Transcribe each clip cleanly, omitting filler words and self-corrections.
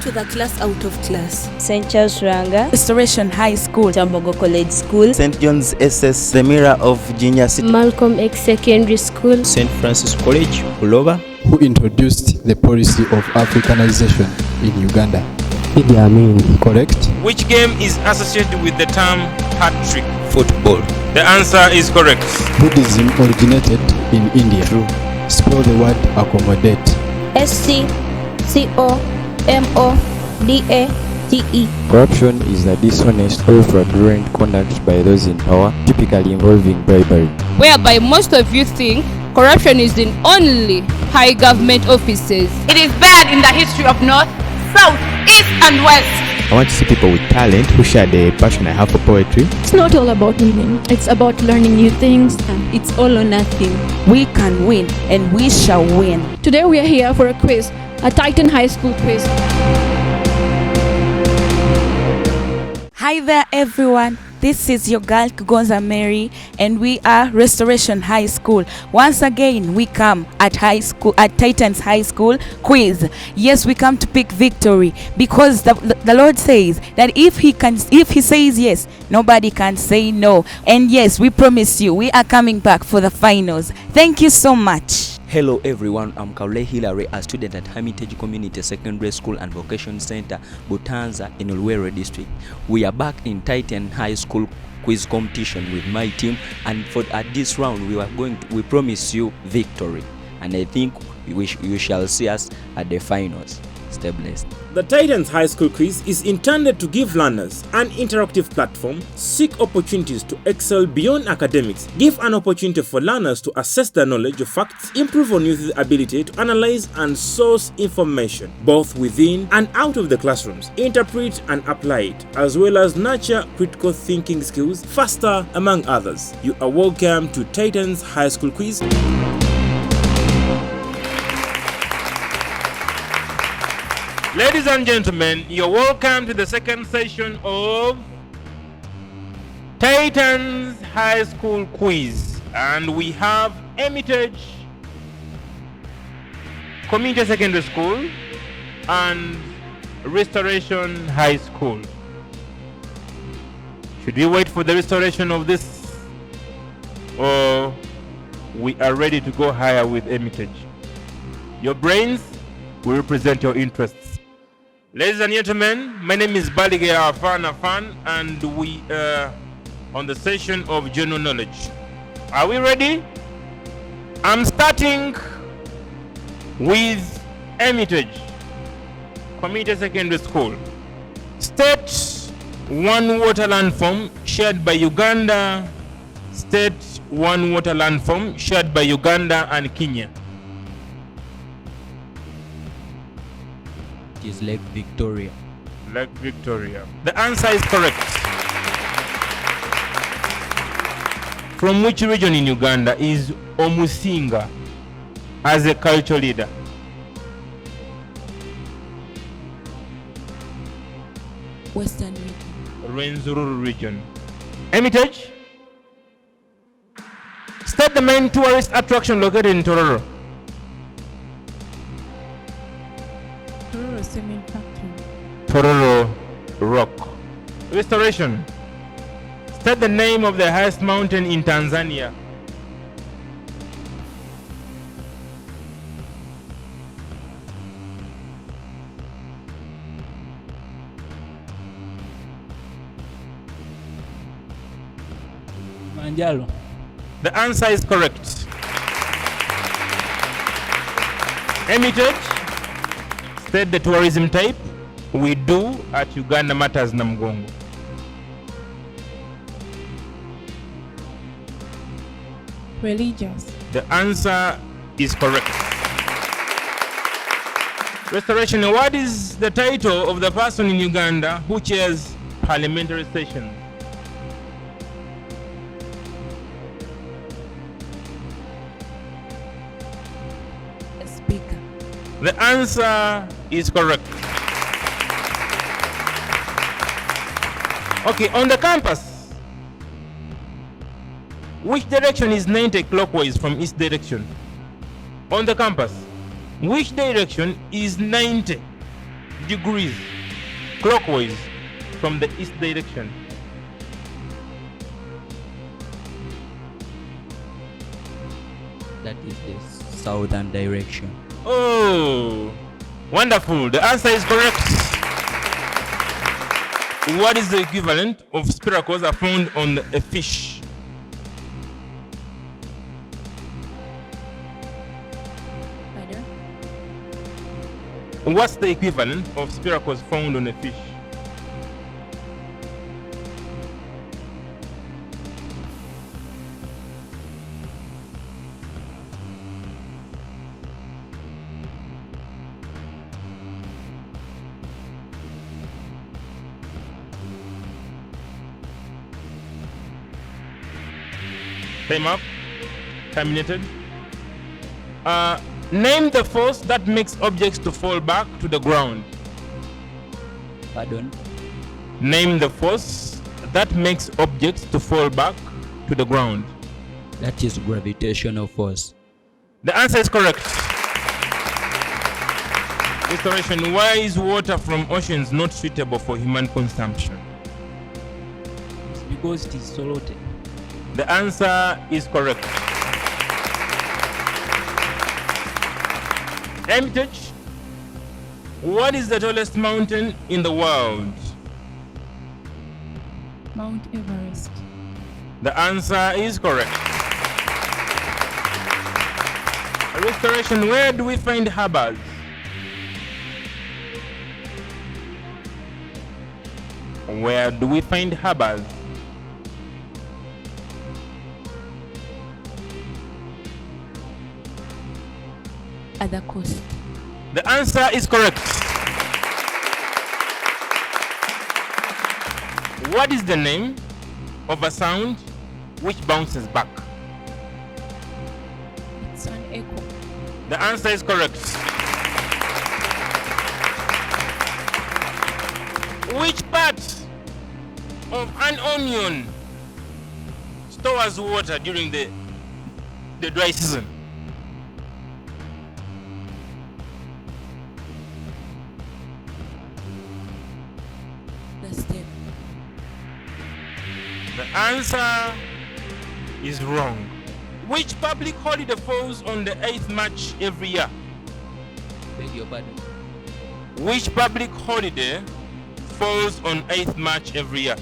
to the class out of class. St. Charles Ranga, Restoration High School, Chambogo College School, St. John's SS, the Mirror of Junior City, Malcolm X Secondary School, St. Francis College, Buloba, who introduced the policy of Africanization in Uganda. Idi Amin. Correct. Which game is associated with the term hat-trick? Football. The answer is correct. Buddhism originated in India. True. Spell the word accommodate. SCCOMODATE. Corruption is the dishonest or fraudulent conduct by those in power, typically involving bribery. Whereby most of you think corruption is in only high government offices. It is bad in the history of North, South, East and West. I want to see people with talent who share the passion I have for poetry. It's not all about winning. It's about learning new things. And it's all or nothing. We can win and we shall win. Today we are here for a quiz, a Titan High School quiz. Hi there everyone. This is your girl Kugonza Mary and we are Restoration High School. Once again we come at Titans High School quiz. Yes, we come to pick victory because the Lord says that if he says yes, nobody can say no. And yes, we promise you we are coming back for the finals. Thank you so much. Hello everyone, I'm Kaule Hilary, a student at Hermitage Community Secondary School and Vocational Center, Butanza in Ulwere District. We are back in Titan High School quiz competition with my team, and at this round we promise you victory, and I think you shall see us at the finals. Stay blessed. The Titans High School quiz is intended to give learners an interactive platform, seek opportunities to excel beyond academics, give an opportunity for learners to assess their knowledge of facts, improve on youth's ability to analyze and source information, both within and out of the classrooms, interpret and apply it, as well as nurture critical thinking skills faster, among others. You are welcome to Titans High School quiz. Ladies and gentlemen, you're welcome to the second session of Titans High School quiz, and we have Hermitage Community Secondary School and Restoration High School. Should we wait for the restoration of this, or we are ready to go higher with Hermitage? Your brains will represent your interests. Ladies and gentlemen, my name is Balige Afan, and we are on the session of general knowledge. Are we ready? I'm starting with Hermitage Community Secondary School. State one water landform shared by Uganda. State one water landform shared by Uganda and Kenya. Is Lake Victoria. Lake Victoria. The answer is correct. From which region in Uganda is Omusinga as a cultural leader? Western region. Rwenzururu region. Hermitage. State the main tourist attraction located in Tororo. Cement factory. Tororo Rock. Restoration. State the name of the highest mountain in Tanzania. Manjalo. The answer is correct. Hermitage. State the tourism type. We do at Uganda Matters Namgongo. Religious. The answer is correct. Restoration. What is the title of the person in Uganda who chairs parliamentary sessions? Speaker. The answer is correct. Okay, on the campus, which direction is 90 clockwise from east direction? On the campus, which direction is 90 degrees clockwise from the east direction? That is the southern direction. Oh, wonderful. The answer is correct. What is the equivalent of spiracles are found on a fish? Pardon? What's the equivalent of spiracles found on a fish? Time up. Terminated. Name the force that makes objects to fall back to the ground. Pardon? Name the force that makes objects to fall back to the ground. That is gravitational force. The answer is correct. Restoration. Why is water from oceans not suitable for human consumption? It's because it is salted. The answer is correct. Hermitage. What is the tallest mountain in the world? Mount Everest. The answer is correct. Restoration. Where do we find harbors? Where do we find harbors? At the coast. The answer is correct. What is the name of a sound which bounces back? It's an echo. The answer is correct. Which part of an onion stores water during the dry season? The stem. The answer is wrong. Which public holiday falls on the 8th March every year? Beg your pardon. Which public holiday falls on 8th March every year?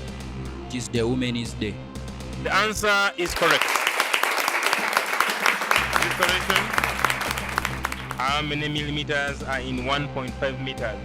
It is the Women's Day. The answer is correct. Restoration. How many millimeters are in 1.5 meters?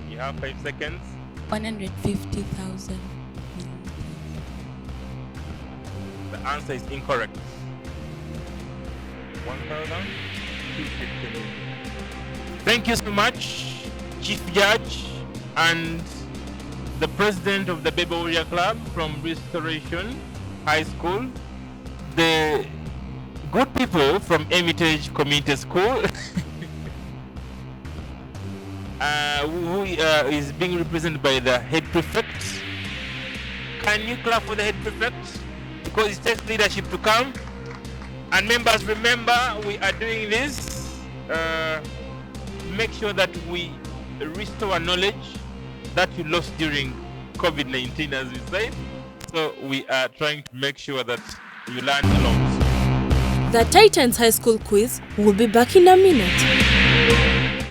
You have 5 seconds. 150,000. The answer is incorrect. 1,250. Thank you so much, Chief Judge and the President of the Baby Warrior Club from Restoration High School, the good people from Hermitage Community School, who is being represented by the head prefect. Can you clap for the head prefect? Because it takes leadership to come. And members, remember, we are doing this. Make sure that we restore knowledge that you lost during COVID-19, as we said. So we are trying to make sure that you learn a lot. The Titans High School quiz will be back in a minute.